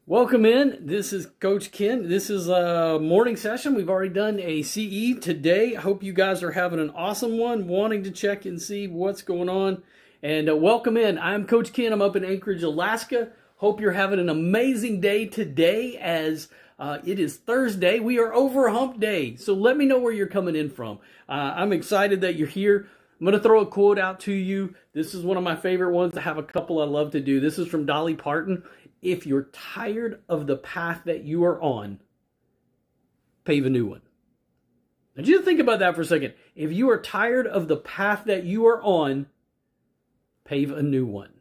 Welcome in. This is Coach Ken. This is a morning session. We've already done a CE today. I hope you guys are having an awesome one, wanting to check and see what's going on. And welcome in. I'm Coach Ken. I'm up in Anchorage, Alaska. Hope you're having an amazing day today as it is Thursday. We are over hump day. So let me know where you're coming in from. I'm excited that you're here. I'm going to throw a quote out to you. This is one of my favorite ones. I have a couple I love to do. This is from Dolly Parton. If you're tired of the path that you are on, pave a new one. Now just think about that for a second. If you are tired of the path that you are on, pave a new one.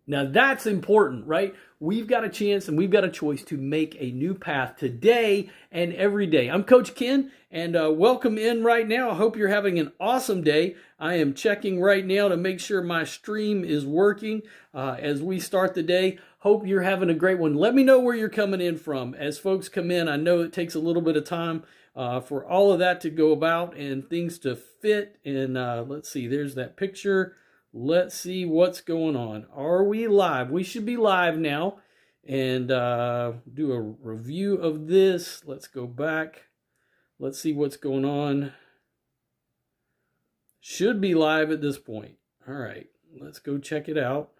Now that's important, right? We've got a chance and we've got a choice to make a new path today and every day. I'm Coach Ken, and welcome in right now. I hope you're having an awesome day. I am checking right now to make sure my stream is working as we start the day. Hope you're having a great one. Let me know where you're coming in from. As folks come in, I know it takes a little bit of time for all of that to go about and things to fit. And let's see, there's that picture. Let's see what's going on. Are we live? We should be live now. And do a review of this. Let's go back. Let's see what's going on. Should be live at this point. All right, let's go check it out.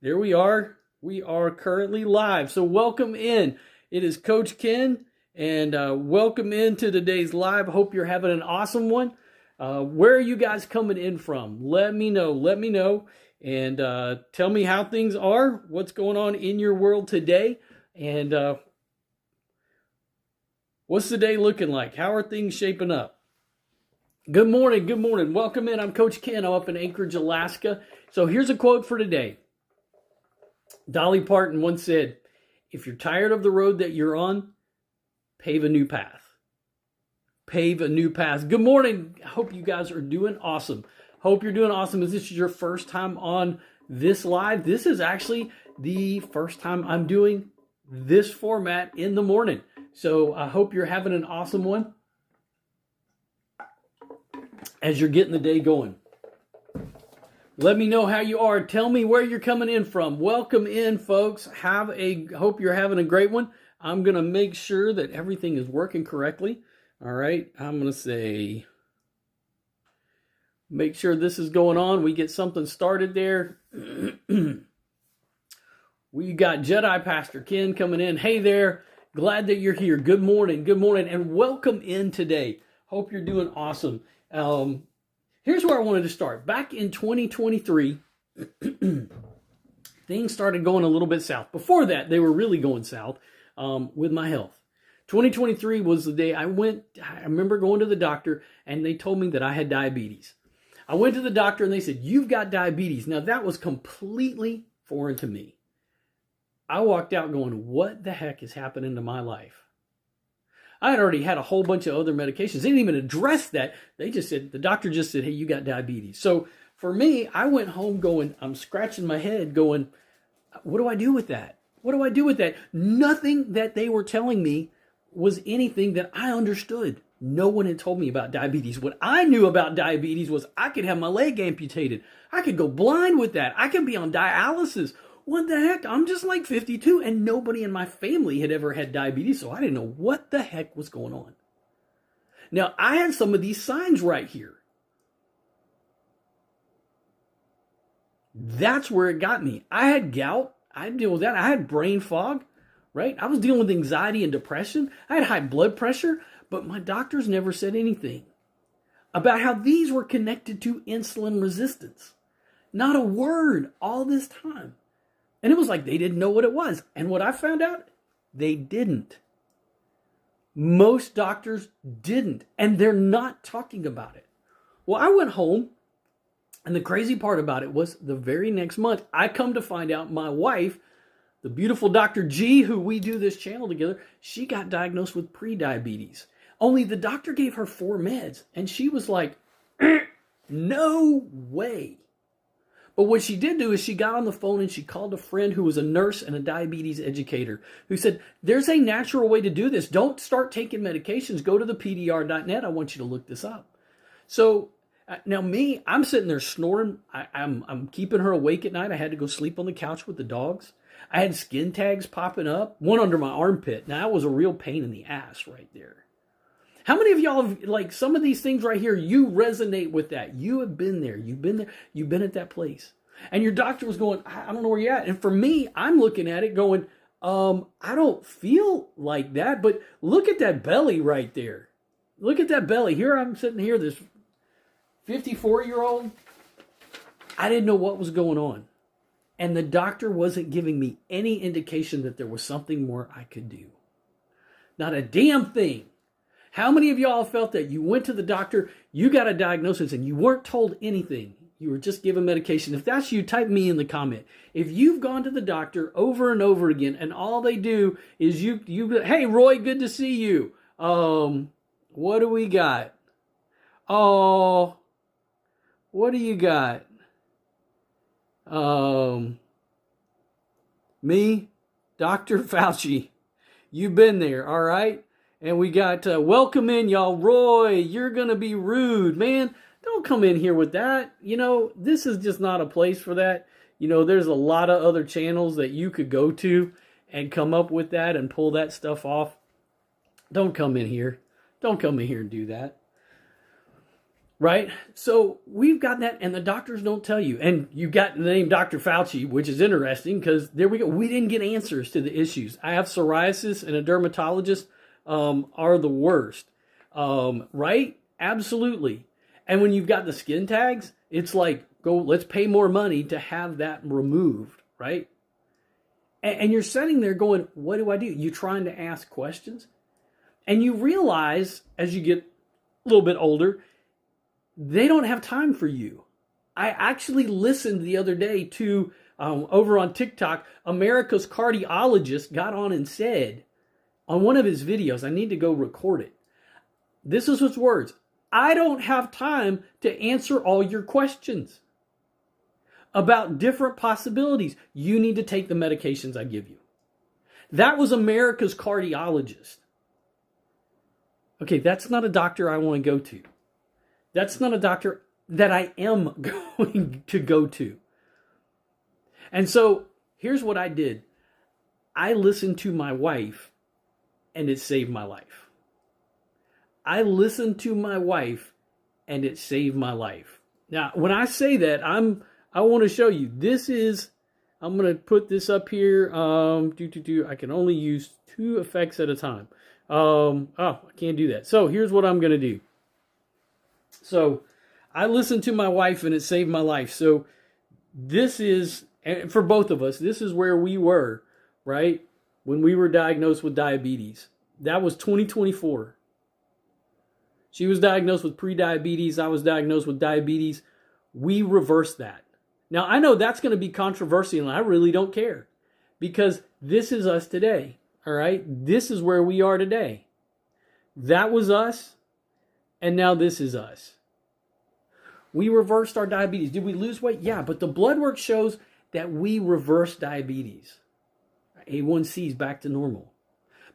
There we are. We are currently live. So welcome in. It is Coach Ken, and welcome into today's live. Hope you're having an awesome one. Where are you guys coming in from? Let me know. Let me know. And tell me how things are, what's going on in your world today, and what's the day looking like? How are things shaping up? Good morning. Good morning. Welcome in. I'm Coach Ken. I'm up in Anchorage, Alaska. So here's a quote for today. Dolly Parton once said, if you're tired of the road that you're on, pave a new path. Pave a new path. Good morning. I hope you guys are doing awesome. Hope you're doing awesome. If this is your first time on this live, this is actually the first time I'm doing this format in the morning. So I hope you're having an awesome one as you're getting the day going. Let me know how you are. Tell me where you're coming in from. Welcome in, folks. Hope you're having a great one. I'm going to make sure that everything is working correctly. All right. I'm going to say, make sure this is going on. We get something started there. We got Jedi Pastor Ken coming in. Hey there. Glad that you're here. Good morning. Good morning. And welcome in today. Hope you're doing awesome. Here's where I wanted to start. Back in 2023, things started going a little bit south. Before that, they were really going south with my health. 2023 was the day I remember going to the doctor and they told me that I had diabetes. I went to the doctor and they said, you've got diabetes. Now that was completely foreign to me. I walked out going, what the heck is happening to my life? I had already had a whole bunch of other medications. They didn't even address that. The doctor just said, hey, you got diabetes. So for me, I went home going, I'm scratching my head going, what do I do with that? What do I do with that? Nothing that they were telling me was anything that I understood. No one had told me about diabetes. What I knew about diabetes was I could have my leg amputated. I could go blind with that. I could be on dialysis. What the heck? I'm just like 52 and nobody in my family had ever had diabetes, so I didn't know what the heck was going on. Now, I had some of these signs right here. That's where it got me. I had gout. I deal with that. I had brain fog, right? I was dealing with anxiety and depression. I had high blood pressure, but my doctors never said anything about how these were connected to insulin resistance. Not a word all this time. And it was like they didn't know what it was. And what I found out, they didn't. Most doctors didn't. And they're not talking about it. Well, I went home. And the crazy part about it was the very next month, I come to find out my wife, the beautiful Dr. G, who we do this channel together, she got diagnosed with prediabetes. Only the doctor gave her 4 meds. And she was like, no way. But what she did do is she got on the phone and she called a friend who was a nurse and a diabetes educator who said, there's a natural way to do this. Don't start taking medications. Go to the PDR.net. I want you to look this up. So now me, I'm sitting there snoring. I'm keeping her awake at night. I had to go sleep on the couch with the dogs. I had skin tags popping up, one under my armpit. Now, that was a real pain in the ass right there. How many of y'all have, like, some of these things right here, you resonate with that? You have been there. You've been there. You've been at that place. And your doctor was going, I don't know where you're at. And for me, I'm looking at it going, I don't feel like that. But look at that belly right there. Look at that belly. Here I'm sitting here, this 54-year-old. I didn't know what was going on. And the doctor wasn't giving me any indication that there was something more I could do. Not a damn thing. How many of y'all felt that you went to the doctor, you got a diagnosis, and you weren't told anything? You were just given medication. If that's you, type me in the comment. If you've gone to the doctor over and over again, and all they do is hey, Roy, good to see you. What do we got? Oh, what do you got? Me, Dr. Fauci. You've been there, all right? And we got, welcome in, y'all. Roy, you're going to be rude. Man, don't come in here with that. You know, this is just not a place for that. You know, there's a lot of other channels that you could go to and come up with that and pull that stuff off. Don't come in here. Don't come in here and do that. Right? So we've got that, and the doctors don't tell you. And you've got the name Dr. Fauci, which is interesting because there we go. We didn't get answers to the issues. I have psoriasis, and a dermatologist are the worst. Right? Absolutely. And when you've got the skin tags, it's like, let's pay more money to have that removed, right? And you're sitting there going, what do I do? You're trying to ask questions. And you realize as you get a little bit older, they don't have time for you. I actually listened the other day to, over on TikTok, America's cardiologist got on and said on one of his videos, I need to go record it. This is his words. I don't have time to answer all your questions about different possibilities. You need to take the medications I give you. That was America's cardiologist. Okay, that's not a doctor I want to go to. That's not a doctor that I am going to go to. And so here's what I did. I listened to my wife, and it saved my life. I listened to my wife, and it saved my life. Now, when I say that, I want to show you. I'm going to put this up here. I can only use 2 effects at a time. I can't do that. So here's what I'm going to do. So I listened to my wife, and it saved my life. So this is, and for both of us, this is where we were, right? When we were diagnosed with diabetes. That was 2024. She was diagnosed with pre-diabetes. I was diagnosed with diabetes. We reversed that. Now, I know that's going to be controversial, and I really don't care. Because this is us today. All right? This is where we are today. That was us, and now this is us. We reversed our diabetes. Did we lose weight? Yeah, but the blood work shows that we reversed diabetes. A1C is back to normal.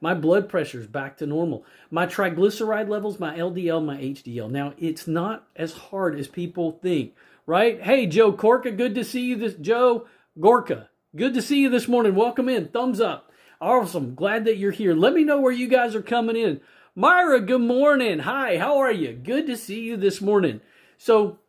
My blood pressure is back to normal. My triglyceride levels, my LDL, my HDL. Now, it's not as hard as people think, right? Hey, Joe Gorka, good to see you. Joe Gorka, good to see you this morning. Welcome in. Thumbs up. Awesome. Glad that you're here. Let me know where you guys are coming in. Myra, good morning. Hi, how are you? Good to see you this morning. So,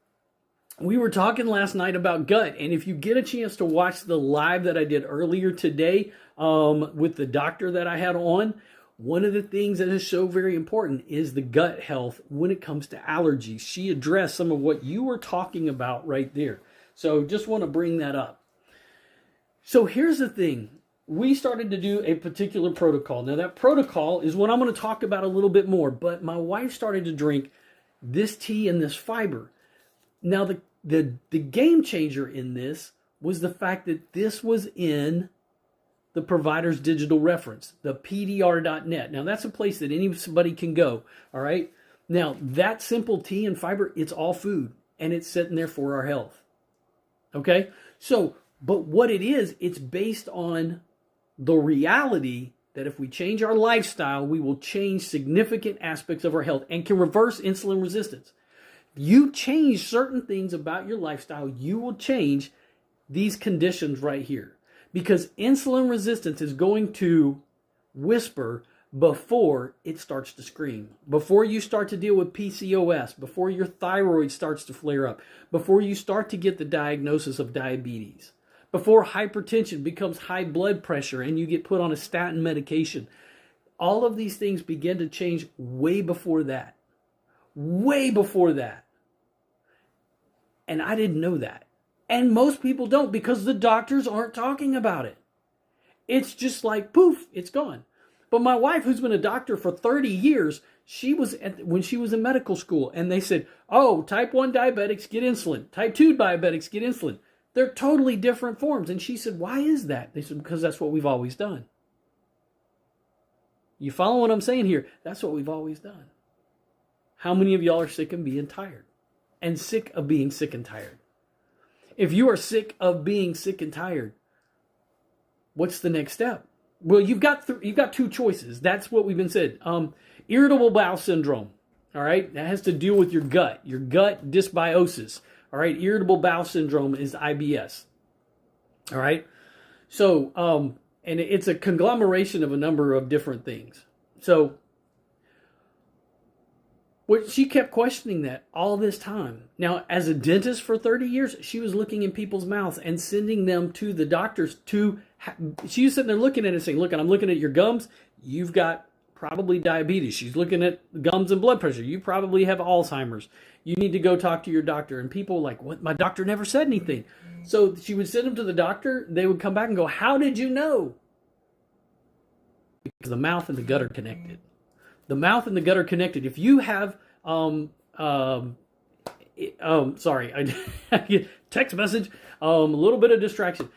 we were talking last night about gut, and if you get a chance to watch the live that I did earlier today with the doctor that I had on, one of the things that is so very important is the gut health when it comes to allergies. She addressed some of what you were talking about right there. So just want to bring that up. So here's the thing. We started to do a particular protocol. Now that protocol is what I'm going to talk about a little bit more, but my wife started to drink this tea and this fiber. Now the game changer in this was the fact that this was in the provider's digital reference, the pdr.net. Now, that's a place that anybody can go, all right? Now, that simple tea and fiber, it's all food, and it's sitting there for our health, okay? So, but what it is, it's based on the reality that if we change our lifestyle, we will change significant aspects of our health and can reverse insulin resistance. You change certain things about your lifestyle, you will change these conditions right here. because insulin resistance is going to whisper before it starts to scream, before you start to deal with PCOS, before your thyroid starts to flare up, before you start to get the diagnosis of diabetes, before hypertension becomes high blood pressure and you get put on a statin medication. All of these things begin to change way before that. Way before that. And I didn't know that. And most people don't, because the doctors aren't talking about it. It's just like, poof, it's gone. But my wife, who's been a doctor for 30 years, when she was in medical school, and they said, oh, type 1 diabetics get insulin. Type 2 diabetics get insulin. They're totally different forms. And she said, why is that? They said, because that's what we've always done. You follow what I'm saying here? That's what we've always done. How many of y'all are sick of being tired? And sick of being sick and tired? If you are sick of being sick and tired, what's the next step? Well, you've got two choices. That's what we've been said. Irritable bowel syndrome. All right, that has to deal with your gut dysbiosis. All right, irritable bowel syndrome is IBS. All right, so and it's a conglomeration of a number of different things. So she kept questioning that all this time. Now, as a dentist for 30 years, she was looking in people's mouths and sending them to the doctors she was sitting there looking at it saying, look, I'm looking at your gums. You've got probably diabetes. She's looking at gums and blood pressure. You probably have Alzheimer's. You need to go talk to your doctor. And people were like, what? My doctor never said anything. So she would send them to the doctor. They would come back and go, how did you know? Because the mouth and the gut are connected. The mouth and the gut are connected. If you have, sorry, I text message, a little bit of distraction.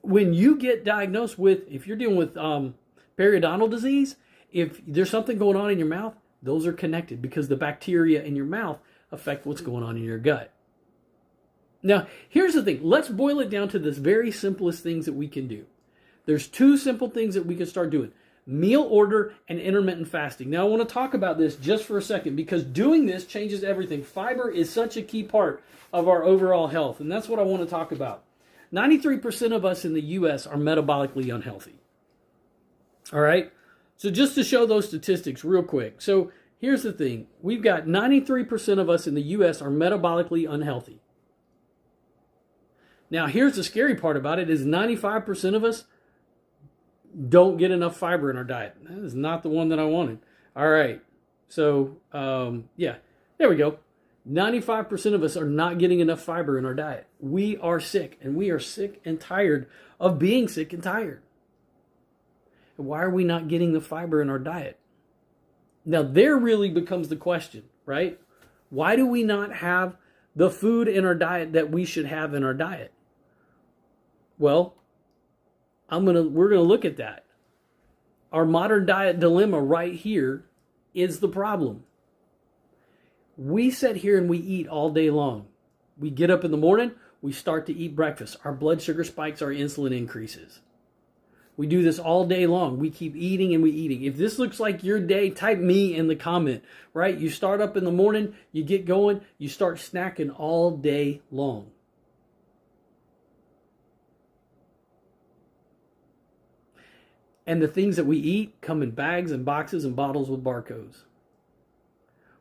When you get diagnosed with, if you're dealing with periodontal disease, if there's something going on in your mouth, those are connected because the bacteria in your mouth affect what's going on in your gut. Now, here's the thing. Let's boil it down to the very simplest things that we can do. There's two simple things that we can start doing. Meal order and intermittent fasting. Now, I want to talk about this just for a second because doing this changes everything. Fiber is such a key part of our overall health, and that's what I want to talk about. 93% of us in the U.S. are metabolically unhealthy. All right? So just to show those statistics real quick. So here's the thing. We've got 93% of us in the U.S. are metabolically unhealthy. Now, here's the scary part about it is 95% of us don't get enough fiber in our diet. That is not the one that I wanted. All right. So, yeah, there we go. 95% of us are not getting enough fiber in our diet. We are sick, and we are sick and tired of being sick and tired. And why are we not getting the fiber in our diet? Now, there really becomes the question, right? Why do we not have the food in our diet that we should have in our diet? Well, we're gonna look at that. Our modern diet dilemma right here is the problem. We sit here and we eat all day long. We get up in the morning, we start to eat breakfast. Our blood sugar spikes, our insulin increases. We do this all day long. We keep eating and we eating. If this looks like your day, type me in the comment, right? You start up in the morning, you get going, you start snacking all day long. And the things that we eat come in bags and boxes and bottles with barcodes.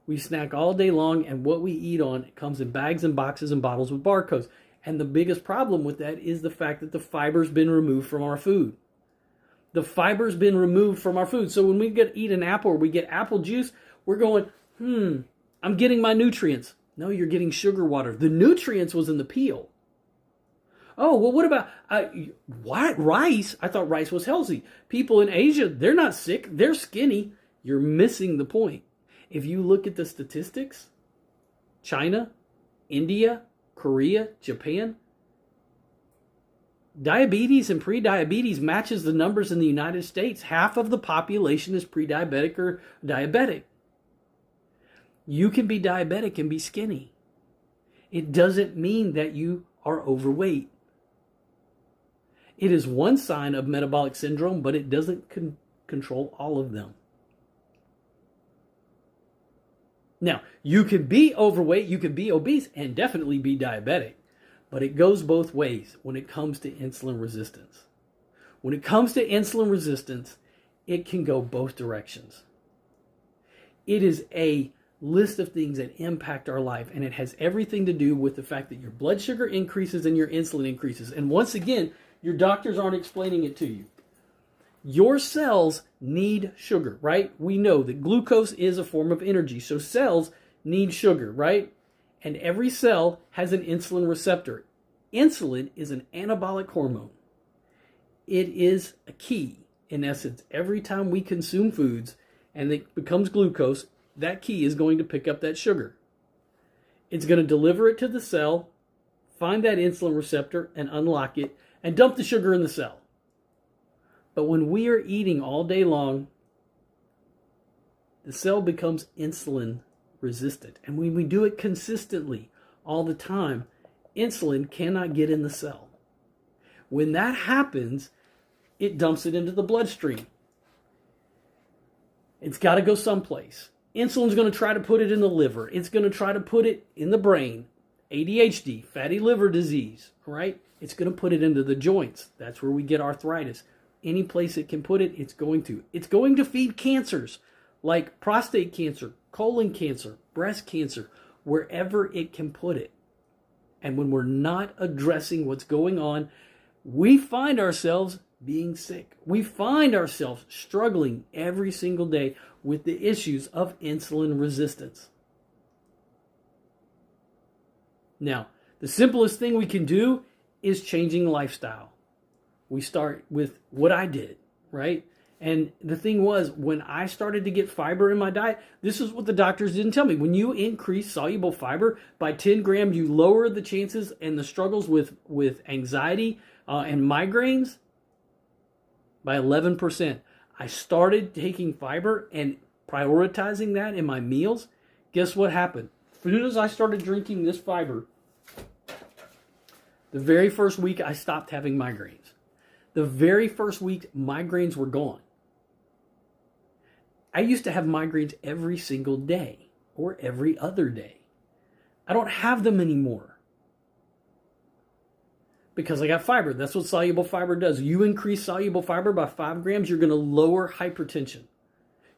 We snack all day long, and what we eat on comes in bags and boxes and bottles with barcodes. And the biggest problem with that is the fact that the fiber's been removed from our food. The fiber's been removed from our food. So when we eat an apple or we get apple juice, we're going, I'm getting my nutrients. No, you're getting sugar water. The nutrients was in the peel. Oh, well, what about rice? I thought rice was healthy. People in Asia, they're not sick. They're skinny. You're missing the point. If you look at the statistics, China, India, Korea, Japan, diabetes and pre-diabetes matches the numbers in the United States. Half of the population is pre-diabetic or diabetic. You can be diabetic and be skinny. It doesn't mean that you are overweight. It is one sign of metabolic syndrome, but it doesn't control all of them. Now, you can be overweight, you can be obese, and definitely be diabetic. But it goes both ways when it comes to insulin resistance. When it comes to insulin resistance, it can go both directions. It is a list of things that impact our life, and it has everything to do with the fact that your blood sugar increases and your insulin increases. And once again, your doctors aren't explaining it to you. Your cells need sugar, right? We know that glucose is a form of energy, so cells need sugar, right? And every cell has an insulin receptor. Insulin is an anabolic hormone. It is a key, in essence. Every time we consume foods and it becomes glucose, that key is going to pick up that sugar. It's going to deliver it to the cell, find that insulin receptor and unlock it, and dump the sugar in the cell. But when we are eating all day long, the cell becomes insulin resistant. And when we do it consistently all the time, insulin cannot get in the cell. When that happens, it dumps it into the bloodstream. It's got to go someplace. Insulin's going to try to put it in the liver. It's going to try to put it in the brain. ADHD, fatty liver disease, right? It's going to put it into the joints. That's where we get arthritis. Any place it can put it, it's going to. It's going to feed cancers like prostate cancer, colon cancer, breast cancer, wherever it can put it. And when we're not addressing what's going on, we find ourselves being sick. We find ourselves struggling every single day with the issues of insulin resistance. Now, the simplest thing we can do is changing lifestyle. We start with what I did, right? And the thing was, when I started to get fiber in my diet, this is what the doctors didn't tell me. When you increase soluble fiber by 10 grams, you lower the chances and the struggles with anxiety and migraines by 11%. I started taking fiber and prioritizing that in my meals. Guess what happened? As soon as I started drinking this fiber, the very first week I stopped having migraines. The very first week, migraines were gone. I used to have migraines every single day or every other day. I don't have them anymore because I got fiber. That's what soluble fiber does. You increase soluble fiber by 5 grams, you're going to lower hypertension.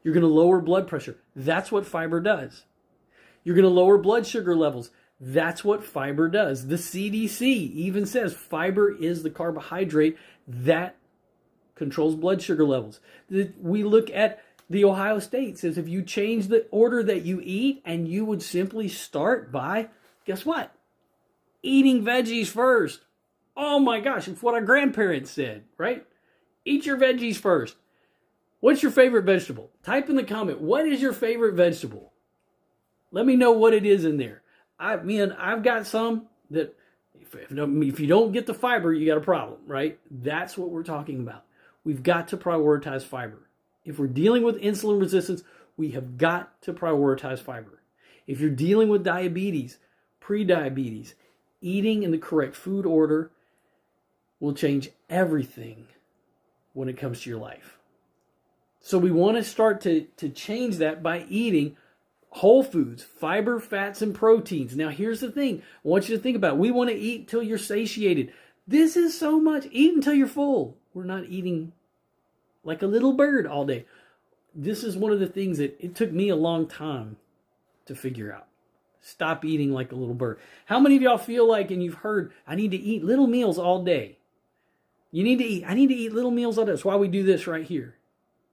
You're going to lower blood pressure. That's what fiber does. You're going to lower blood sugar levels. That's what fiber does. The CDC even says fiber is the carbohydrate that controls blood sugar levels. We look at the Ohio State says if you change the order that you eat, and you would simply start by, guess what? Eating veggies first. Oh my gosh, it's what our grandparents said, right? Eat your veggies first. What's your favorite vegetable? Type in the comment, what is your favorite vegetable? Let me know what it is in there. I've got some that if you don't get the fiber, you got a problem, right? That's what we're talking about. We've got to prioritize fiber. If we're dealing with insulin resistance, we have got to prioritize fiber. If you're dealing with diabetes, pre-diabetes, eating in the correct food order will change everything when it comes to your life. So we want to start to change that by eating whole foods, fiber, fats, and proteins. Now, here's the thing. I want you to think about it. We want to eat till you're satiated. This is so much. Eat until you're full. We're not eating like a little bird all day. This is one of the things that it took me a long time to figure out. Stop eating like a little bird. How many of y'all feel like, and you've heard, I need to eat little meals all day? You need to eat. I need to eat little meals all day. That's why we do this right here,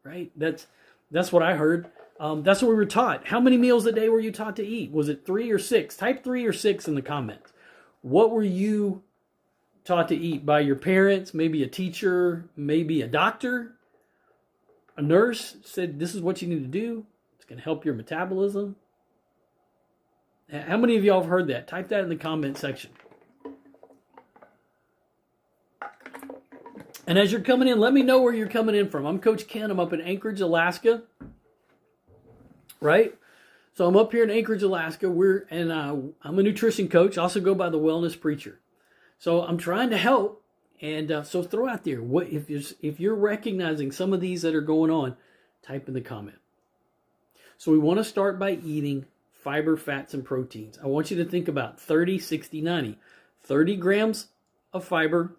right? That's what I heard. That's what we were taught. How many meals a day were you taught to eat? Was it 3 or 6? Type 3 or 6 in the comments. What were you taught to eat by your parents? Maybe a teacher, maybe a doctor, a nurse said, this is what you need to do. It's going to help your metabolism. How many of y'all have heard that? Type that in the comment section. And as you're coming in, let me know where you're coming in from. I'm Coach Ken. I'm up in Anchorage, Alaska. Right? So I'm up here in Anchorage, Alaska. I'm a nutrition coach. I also go by the Wellness Preacher. So I'm trying to help. And so throw out there, what if you're recognizing some of these that are going on, type in the comment. So we want to start by eating fiber, fats, and proteins. I want you to think about 30, 60, 90. 30 grams of fiber,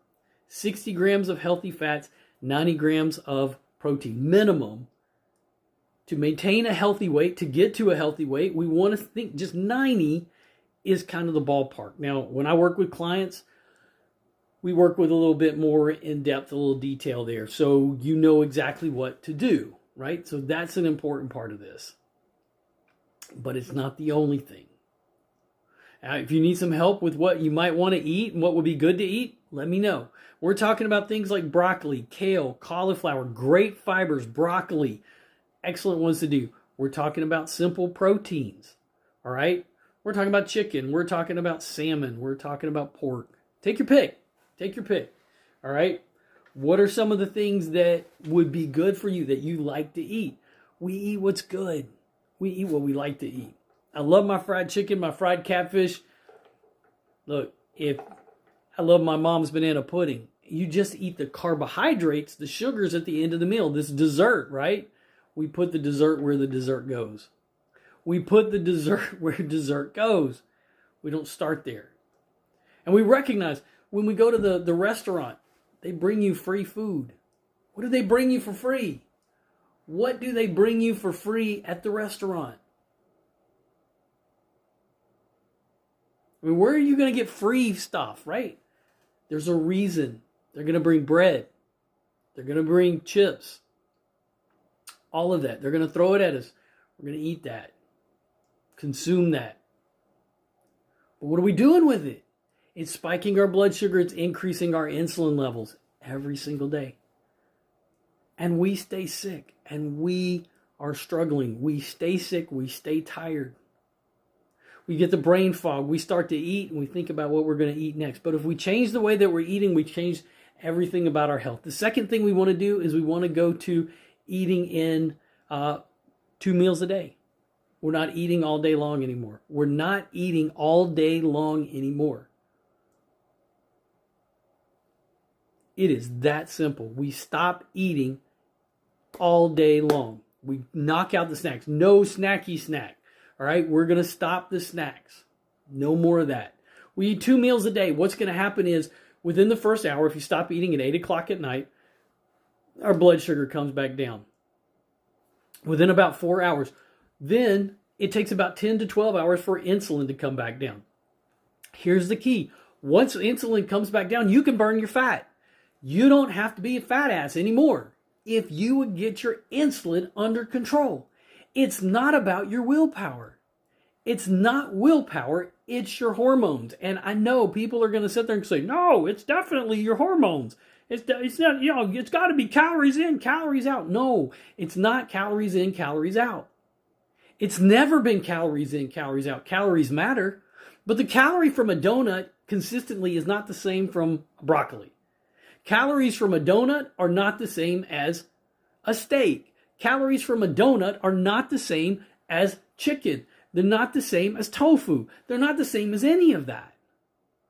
60 grams of healthy fats, 90 grams of protein minimum. To maintain a healthy weight, to get to a healthy weight, we want to think just 90 is kind of the ballpark. Now, when I work with clients, we work with a little bit more in depth, a little detail there. So you know exactly what to do, right? So that's an important part of this. But it's not the only thing. If you need some help with what you might want to eat and what would be good to eat, let me know. We're talking about things like broccoli, kale, cauliflower, great fibers, broccoli, excellent ones to do. We're talking about simple proteins, all right? We're talking about chicken. We're talking about salmon. We're talking about pork. Take your pick. Take your pick, all right? What are some of the things that would be good for you that you like to eat? We eat what's good. We eat what we like to eat. I love my fried chicken, my fried catfish. Look, if I love my mom's banana pudding, you just eat the carbohydrates, the sugars at the end of the meal. This dessert, right? We put the dessert where the dessert goes. We put the dessert where dessert goes. We don't start there. And we recognize when we go to the restaurant, they bring you free food. What do they bring you for free? What do they bring you for free at the restaurant? I mean, where are you going to get free stuff, right? There's a reason. They're going to bring bread. They're going to bring chips. All of that. They're going to throw it at us. We're going to eat that. Consume that. But what are we doing with it? It's spiking our blood sugar. It's increasing our insulin levels every single day. And we stay sick. And we are struggling. We stay sick. We stay tired. We get the brain fog. We start to eat and we think about what we're going to eat next. But if we change the way that we're eating, we change everything about our health. The second thing we want to do is we want to go to eating in 2 meals a day. We're not eating all day long anymore. We're not eating all day long anymore. It is that simple. We stop eating all day long. We knock out the snacks. No snacky snack. All right, we're going to stop the snacks. No more of that. We eat 2 meals a day. What's going to happen is within the first hour, if you stop eating at 8 o'clock at night, our blood sugar comes back down. Within about 4 hours, then it takes about 10 to 12 hours for insulin to come back down. Here's the key. Once insulin comes back down, you can burn your fat. You don't have to be a fat ass anymore if you would get your insulin under control. It's not about your willpower. It's not willpower. It's your hormones. And I know people are going to sit there and say, no, it's definitely your hormones. It's not, it's got to be calories in, calories out. No, it's not calories in, calories out. It's never been calories in, calories out. Calories matter. But the calorie from a donut consistently is not the same from broccoli. Calories from a donut are not the same as a steak. Calories from a donut are not the same as chicken. They're not the same as tofu. They're not the same as any of that,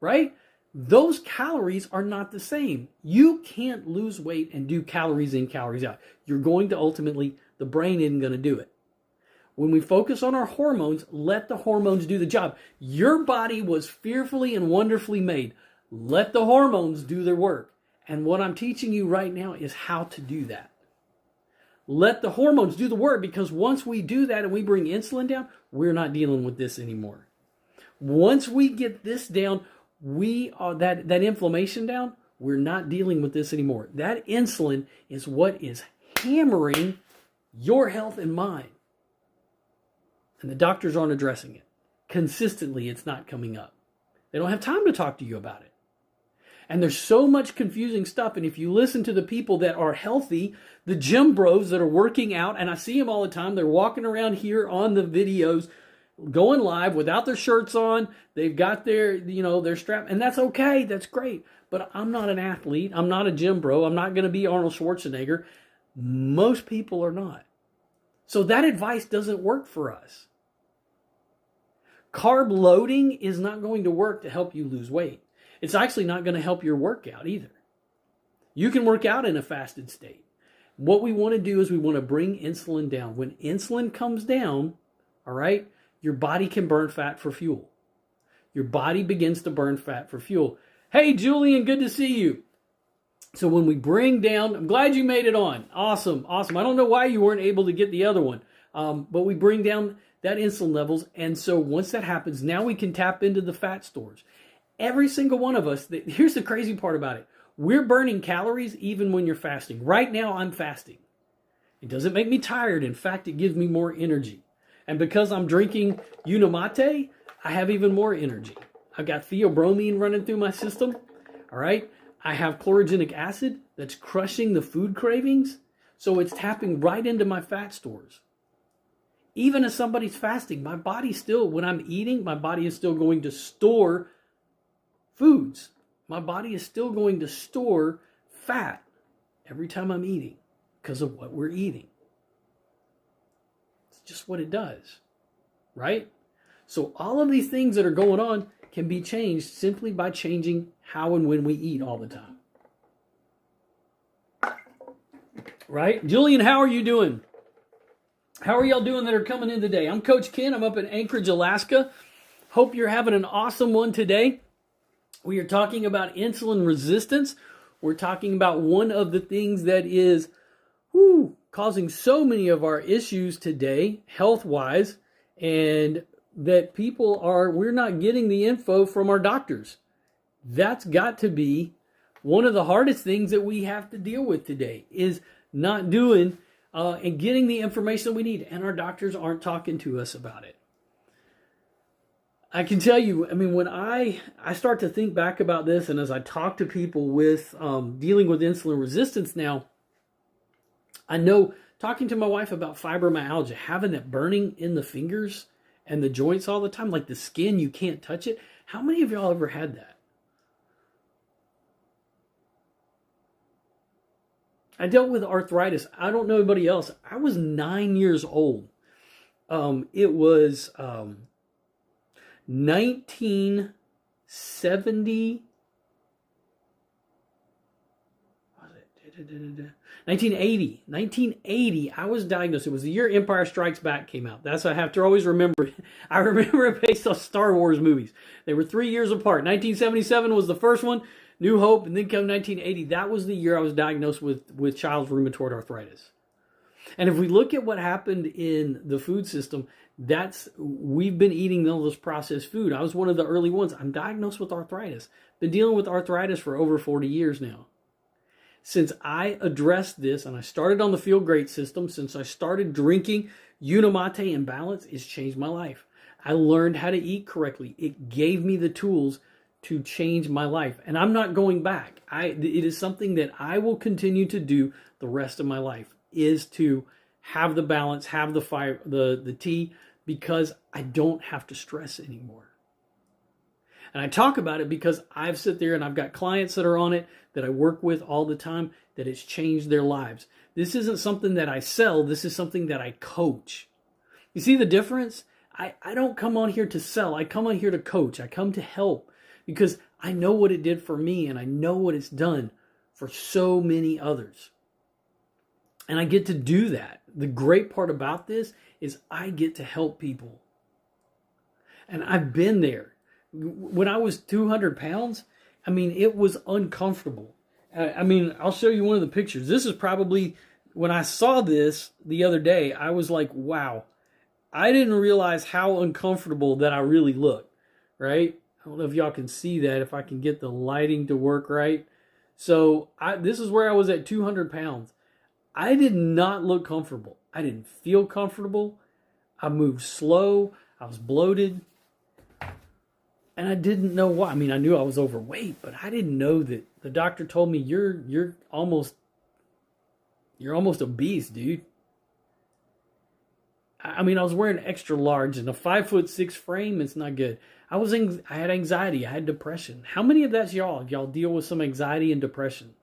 right? Those calories are not the same. You can't lose weight and do calories in, calories out. You're going to ultimately, the brain isn't going to do it. When we focus on our hormones, let the hormones do the job. Your body was fearfully and wonderfully made. Let the hormones do their work. And what I'm teaching you right now is how to do that. Let the hormones do the work, because once we do that and we bring insulin down, we're not dealing with this anymore. Once we get this down, we are that inflammation down, we're not dealing with this anymore. That insulin is what is hammering your health and mine. And the doctors aren't addressing it. Consistently, it's not coming up. They don't have time to talk to you about it. And there's so much confusing stuff. And if you listen to the people that are healthy, the gym bros that are working out, and I see them all the time, they're walking around here on the videos, going live without their shirts on. They've got their strap, and that's okay. That's great. But I'm not an athlete. I'm not a gym bro. I'm not going to be Arnold Schwarzenegger. Most people are not. So that advice doesn't work for us. Carb loading is not going to work to help you lose weight. It's actually not going to help your workout either. You can work out in a fasted state. What we want to do is we want to bring insulin down. When insulin comes down, all right, your body can burn fat for fuel. your body begins to burn fat for fuel. Hey, Julian, good to see you. So when we bring down, I'm glad you made it on. Awesome, awesome. I don't know why you weren't able to get the other one, but we bring down that insulin levels. And so once that happens, now we can tap into the fat stores. Every single one of us, here's the crazy part about it. We're burning calories even when you're fasting. Right now, I'm fasting. It doesn't make me tired. In fact, it gives me more energy. And because I'm drinking Unimate, I have even more energy. I've got theobromine running through my system. All right. I have chlorogenic acid that's crushing the food cravings. So it's tapping right into my fat stores. Even as somebody's fasting, my body still, when I'm eating, my body is still going to store foods. My body is still going to store fat every time I'm eating because of what we're eating. It's just what it does, right? So all of these things that are going on can be changed simply by changing how and when we eat all the time. Right? Julian, how are you doing? How are y'all doing that are coming in today? I'm Coach Ken. I'm up in Anchorage, Alaska. Hope you're having an awesome one today. We are talking about insulin resistance. We're talking about one of the things that is causing so many of our issues today, health-wise, and that we're not getting the info from our doctors. That's got to be one of the hardest things that we have to deal with today, is not doing and getting the information that we need. And our doctors aren't talking to us about it. I can tell you, I mean, when I start to think back about this, and as I talk to people with dealing with insulin resistance now, I know talking to my wife about fibromyalgia, having that burning in the fingers and the joints all the time, like the skin, you can't touch it. How many of y'all ever had that? I dealt with arthritis. I don't know anybody else. I was 9 years old. It was 1970. 1980, I was diagnosed. It was the year Empire Strikes Back came out. That's what I have to always remember. I remember it based on Star Wars movies. They were 3 years apart. 1977 was the first one, New Hope, and then come 1980. That was the year I was diagnosed with child's rheumatoid arthritis. And if we look at what happened in the food system, we've been eating all this processed food. I was one of the early ones. I'm diagnosed with arthritis. Been dealing with arthritis for over 40 years now. Since I addressed this and I started on the Feel Great system, since I started drinking Unimate and Balance, it's changed my life. I learned how to eat correctly. It gave me the tools to change my life. And I'm not going back. It is something that I will continue to do the rest of my life, is to have the balance, have the tea, because I don't have to stress anymore. And I talk about it because I've sit there and I've got clients that are on it that I work with all the time that it's changed their lives. This isn't something that I sell. This is something that I coach. You see the difference? I don't come on here to sell. I come on here to coach. I come to help because I know what it did for me and I know what it's done for so many others. And I get to do that. The great part about this is I get to help people. And I've been there. When I was 200 pounds, I mean, it was uncomfortable. I mean, I'll show you one of the pictures. This is probably, when I saw this the other day, I was like, wow, I didn't realize how uncomfortable that I really looked, right? I don't know if y'all can see that, if I can get the lighting to work right. So this is where I was at 200 pounds. I did not look comfortable. I didn't feel comfortable. I moved slow. I was bloated. And I didn't know why. I mean, I knew I was overweight, but I didn't know that the doctor told me you're almost obese, dude. I mean, I was wearing extra large and a 5'6" frame. It's not good. I had anxiety. I had depression. How many of that's y'all? Y'all deal with some anxiety and depression?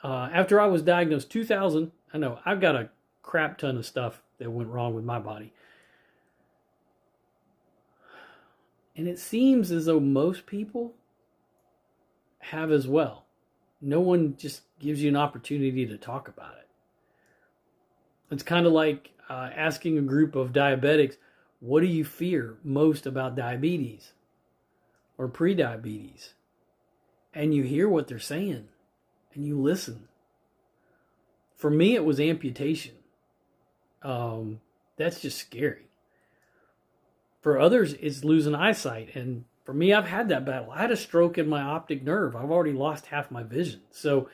After I was diagnosed 2000, I know I've got a crap ton of stuff that went wrong with my body. And it seems as though most people have as well. No one just gives you an opportunity to talk about it. It's kind of like asking a group of diabetics, what do you fear most about diabetes or prediabetes? And you hear what they're saying and you listen. For me, it was amputation. That's just scary. For others, it's losing eyesight. And for me, I've had that battle. I had a stroke in my optic nerve. I've already lost half my vision. So,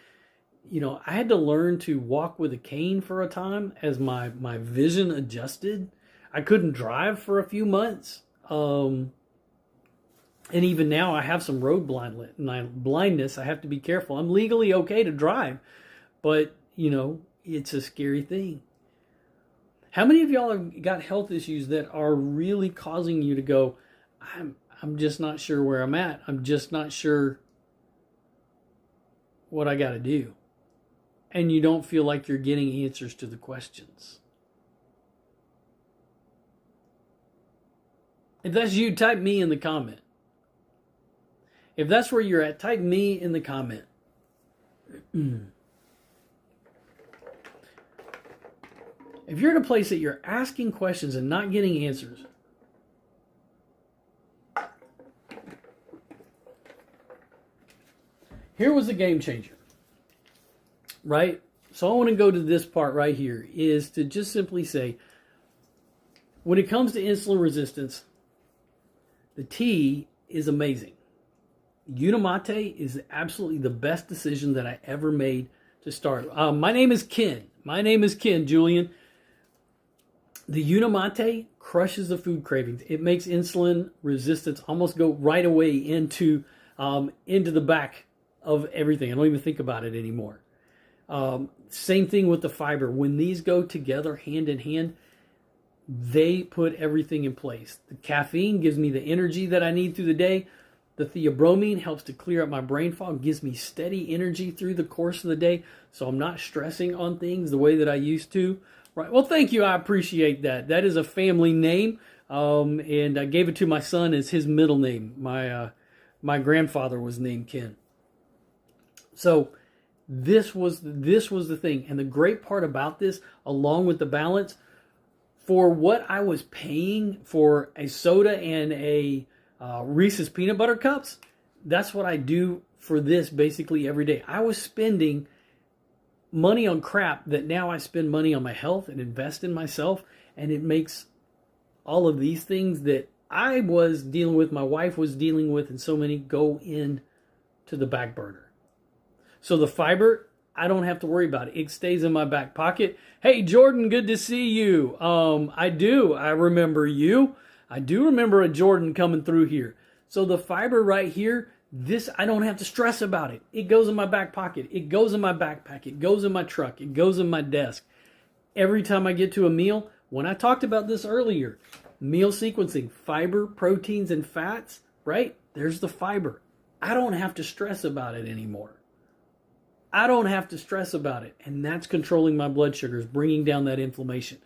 I had to learn to walk with a cane for a time as my vision adjusted. I couldn't drive for a few months. And even now I have some road blindness. I have to be careful. I'm legally okay to drive, but it's a scary thing. How many of y'all have got health issues that are really causing you to go, I'm just not sure where I'm at. I'm just not sure what I got to do. And you don't feel like you're getting answers to the questions. If that's you, type me in the comment. If that's where you're at, type me in the comment. If you're in a place that you're asking questions and not getting answers, here was the game changer, right? So I want to go to this part right here, is to just simply say, when it comes to insulin resistance, the tea is amazing. Unimate is absolutely the best decision that I ever made to start. My name is Ken. Julian. The Unimate crushes the food cravings. It makes insulin resistance almost go right away into the back of everything. I don't even think about it anymore. Same thing with the fiber. When these go together hand in hand, they put everything in place. The caffeine gives me the energy that I need through the day. The theobromine helps to clear up my brain fog, gives me steady energy through the course of the day, so I'm not stressing on things the way that I used to. Right. Well, thank you. I appreciate that. That is a family name, and I gave it to my son as his middle name. My grandfather was named Ken. So this was the thing. And the great part about this, along with the balance, for what I was paying for a soda and a Reese's peanut butter cups, that's what I do for this basically every day. I was spending money on crap that now I spend money on my health and invest in myself, and it makes all of these things that I was dealing with, my wife was dealing with, and so many go in to the back burner. So the fiber, I don't have to worry about it. It stays in my back pocket. Hey, Jordan, good to see you. I remember you. I do remember a Jordan coming through here. So the fiber right here, this, I don't have to stress about it. It goes in my back pocket. It goes in my backpack. It goes in my truck. It goes in my desk. Every time I get to a meal, when I talked about this earlier, meal sequencing, fiber, proteins, and fats, right? There's the fiber. I don't have to stress about it anymore. I don't have to stress about it. And that's controlling my blood sugars, bringing down that inflammation.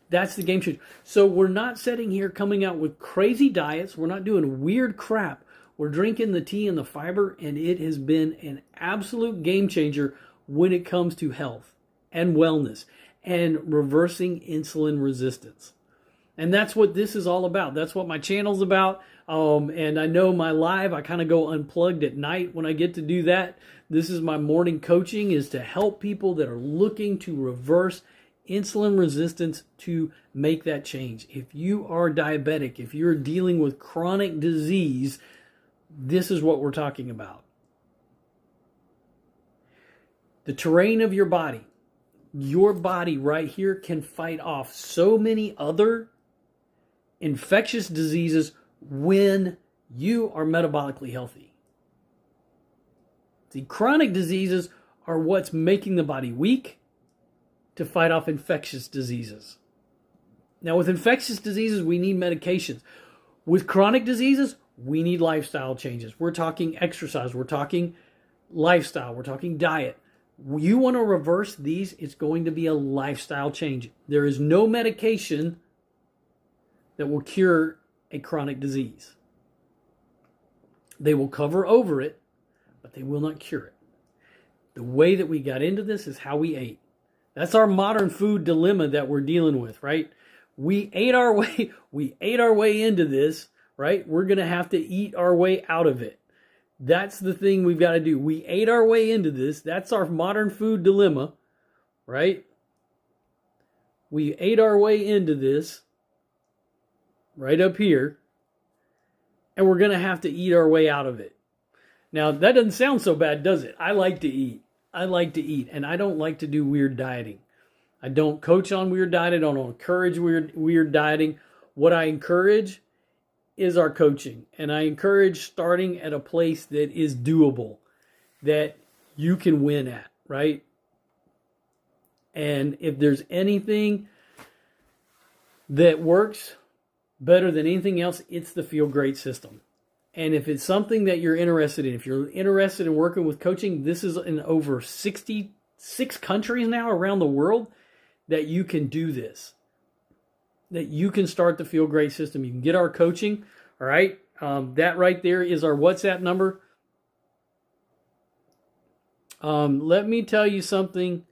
That's the game changer. So we're not sitting here coming out with crazy diets. We're not doing weird crap. We're drinking the tea and the fiber, and it has been an absolute game changer when it comes to health and wellness and reversing insulin resistance. And that's what this is all about. That's what my channel's about. And I know my live, I kind of go unplugged at night when I get to do that. This is my morning coaching, is to help people that are looking to reverse insulin resistance to make that change. If you are diabetic, if you're dealing with chronic disease, this is what we're talking about. The terrain of your body right here can fight off so many other infectious diseases when you are metabolically healthy. See, chronic diseases are what's making the body weak to fight off infectious diseases. Now, with infectious diseases, we need medications. With chronic diseases, we need lifestyle changes. We're talking exercise. We're talking lifestyle. We're talking diet. You want to reverse these, it's going to be a lifestyle change. There is no medication that will cure a chronic disease. They will cover over it, but they will not cure it. The way that we got into this is how we ate. That's our modern food dilemma that we're dealing with, right? We ate our way, we ate our way into this, right? We're going to have to eat our way out of it. That's the thing we've got to do. We ate our way into this. That's our modern food dilemma, right? We ate our way into this right up here, and we're going to have to eat our way out of it. Now, that doesn't sound so bad, does it? I like to eat. I like to eat, and I don't like to do weird dieting. I don't coach on weird dieting. I don't encourage weird dieting. What I encourage is our coaching, and I encourage starting at a place that is doable, that you can win at, right? And if there's anything that works better than anything else, it's the Feel Great system. And if it's something that you're interested in, if you're interested in working with coaching, this is in over 66 countries now around the world that you can do this, that you can start the Feel Great system. You can get our coaching, all right? That right there is our WhatsApp number. Let me tell you something.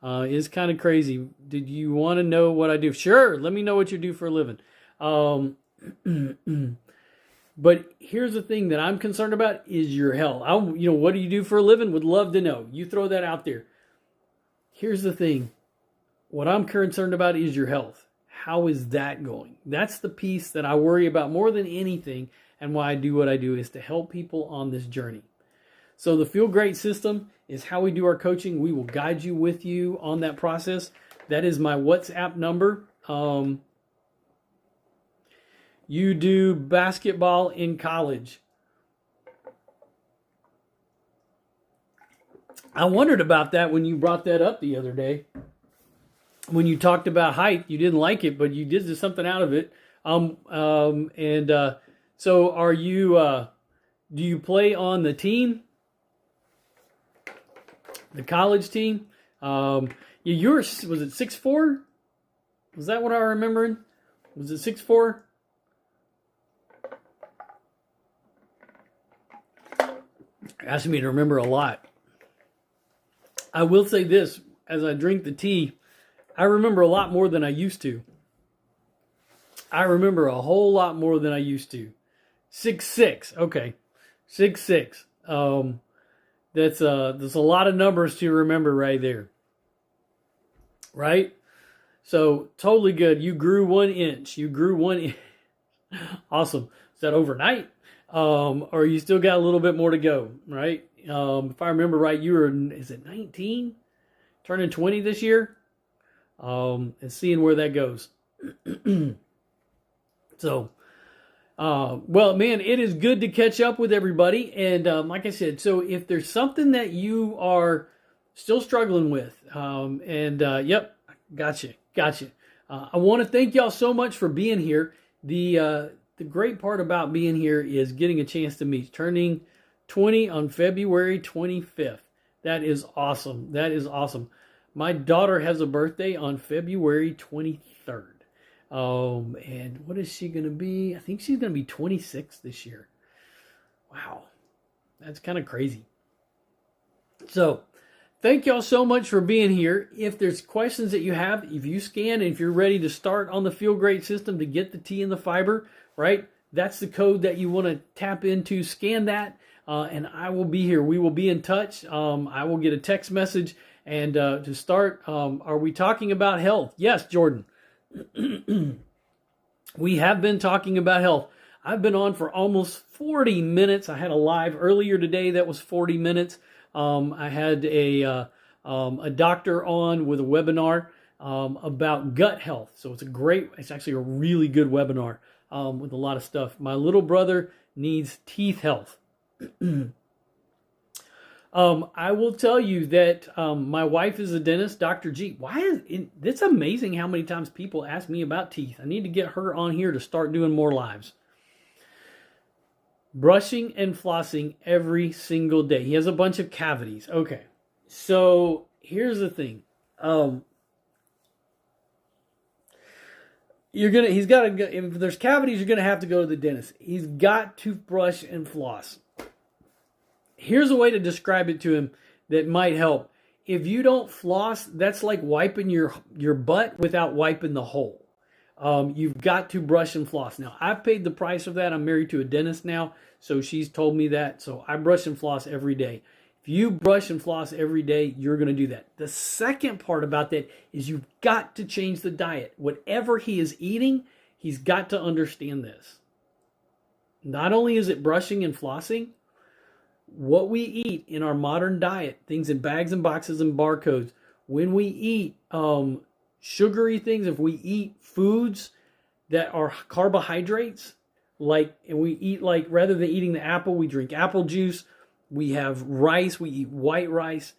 It's kind of crazy. Did you want to know what I do? Sure, let me know what you do for a living. But here's the thing that I'm concerned about is your health. What do you do for a living? Would love to know. You throw that out there. Here's the thing. What I'm concerned about is your health. How is that going? That's the piece that I worry about more than anything, and why I do what I do is to help people on this journey. So the Feel Great system is how we do our coaching. We will guide you with you on that process. That is my WhatsApp number. You do basketball in college. I wondered about that when you brought that up the other day. When you talked about height, you didn't like it, but you did something out of it. So are you, do you play on the team? The college team? Yours, was it 6'4"? Was that what I remembered? Was it 6'4"? Asking me to remember a lot. I will say this, as I drink the tea, I remember a lot more than I used to. I remember a whole lot more than I used to. 6'6", okay. 6'6". That's a lot of numbers to remember right there. Right? So, totally good. You grew 1 inch. You grew 1 inch. Awesome. Is that overnight? Or you still got a little bit more to go, right? If I remember right, you were, is it 19? Turning 20 this year? And seeing where that goes. So, well, man, it is good to catch up with everybody. And like I said, so if there's something that you are still struggling with, yep, gotcha. I want to thank y'all so much for being here. The great part about being here is getting a chance to meet. Turning 20 on February 25th. That is awesome. That is awesome. My daughter has a birthday on February 23rd. And what is she going to be? I think she's going to be 26 this year. Wow. That's kind of crazy. So, thank y'all so much for being here. If there's questions that you have, if you scan and if you're ready to start on the Feel Great system to get the tea and the fiber, right? That's the code that you want to tap into. Scan that, and I will be here. We will be in touch. I will get a text message. And to start, are we talking about health? Yes, Jordan. We have been talking about health. I've been on for almost 40 minutes. I had a live earlier today that was 40 minutes. I had a doctor on with a webinar about gut health. So it's actually a really good webinar with a lot of stuff. My little brother needs teeth health. I will tell you that my wife is a dentist, Dr. G. It's amazing how many times people ask me about teeth. I need to get her on here to start doing more lives. Brushing and flossing every single day. He has a bunch of cavities. Okay, so here's the thing. If there's cavities, you're gonna have to go to the dentist. He's got to brush and floss. Here's a way to describe it to him that might help. If you don't floss, that's like wiping your butt without wiping the hole. You've got to brush and floss. Now, I've paid the price of that. I'm married to a dentist now, so she's told me that. So I brush and floss every day. If you brush and floss every day, you're going to do that. The second part about that is you've got to change the diet. Whatever he is eating, he's got to understand this. Not only is it brushing and flossing, what we eat in our modern diet, things in bags and boxes and barcodes, when we eat sugary things, if we eat foods that are carbohydrates, and we eat rather than eating the apple, we drink apple juice, we have rice, we eat white rice,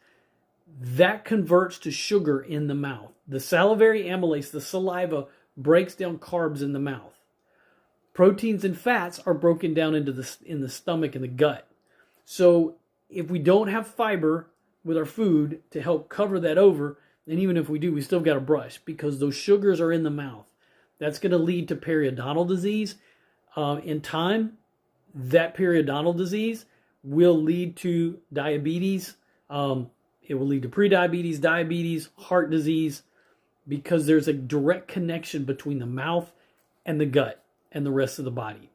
that converts to sugar in the mouth. The salivary amylase, the saliva, breaks down carbs in the mouth. Proteins and fats are broken down in the stomach and the gut. So if we don't have fiber with our food to help cover that over, and even if we do, we still got to brush because those sugars are in the mouth. That's going to lead to periodontal disease. In time, that periodontal disease will lead to diabetes. It will lead to prediabetes, diabetes, heart disease, because there's a direct connection between the mouth and the gut and the rest of the body.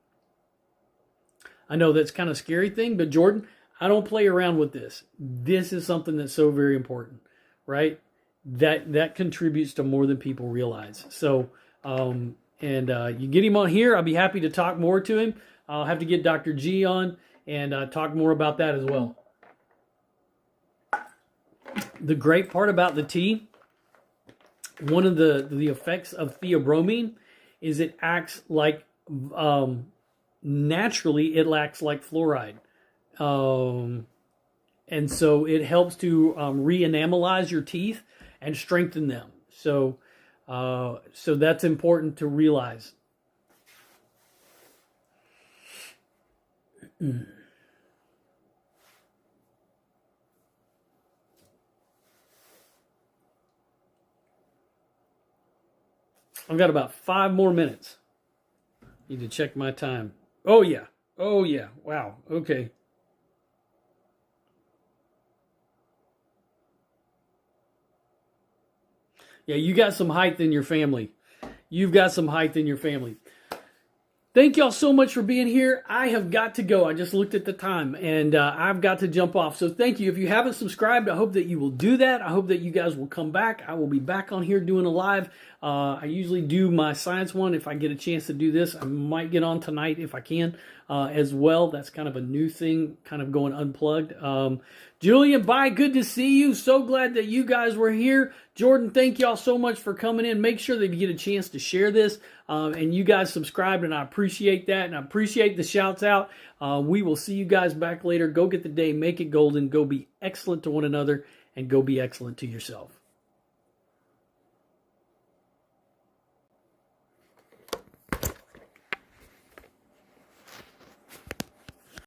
I know that's kind of a scary thing, but Jordan, I don't play around with this. This is something that's so very important, right? That contributes to more than people realize. So, you get him on here. I'll be happy to talk more to him. I'll have to get Dr. G on and talk more about that as well. The great part about the tea, one of the effects of theobromine is it acts like, naturally it acts like fluoride. And so it helps to re-enamelize your teeth and strengthen them. So that's important to realize. I've got about 5 more minutes. Need to check my time. Oh yeah. Wow. Okay. Yeah, you got some height in your family. You've got some height in your family. Thank y'all so much for being here. I have got to go. I just looked at the time and I've got to jump off. So thank you. If you haven't subscribed, I hope that you will do that. I hope that you guys will come back. I will be back on here doing a live. I usually do my science one. If I get a chance to do this, I might get on tonight if I can as well. That's kind of a new thing, kind of going unplugged. Julian, bye. Good to see you. So glad that you guys were here. Jordan, thank y'all so much for coming in. Make sure that you get a chance to share this. And you guys subscribed, and I appreciate that. And I appreciate the shouts out. We will see you guys back later. Go get the day. Make it golden. Go be excellent to one another. And go be excellent to yourself.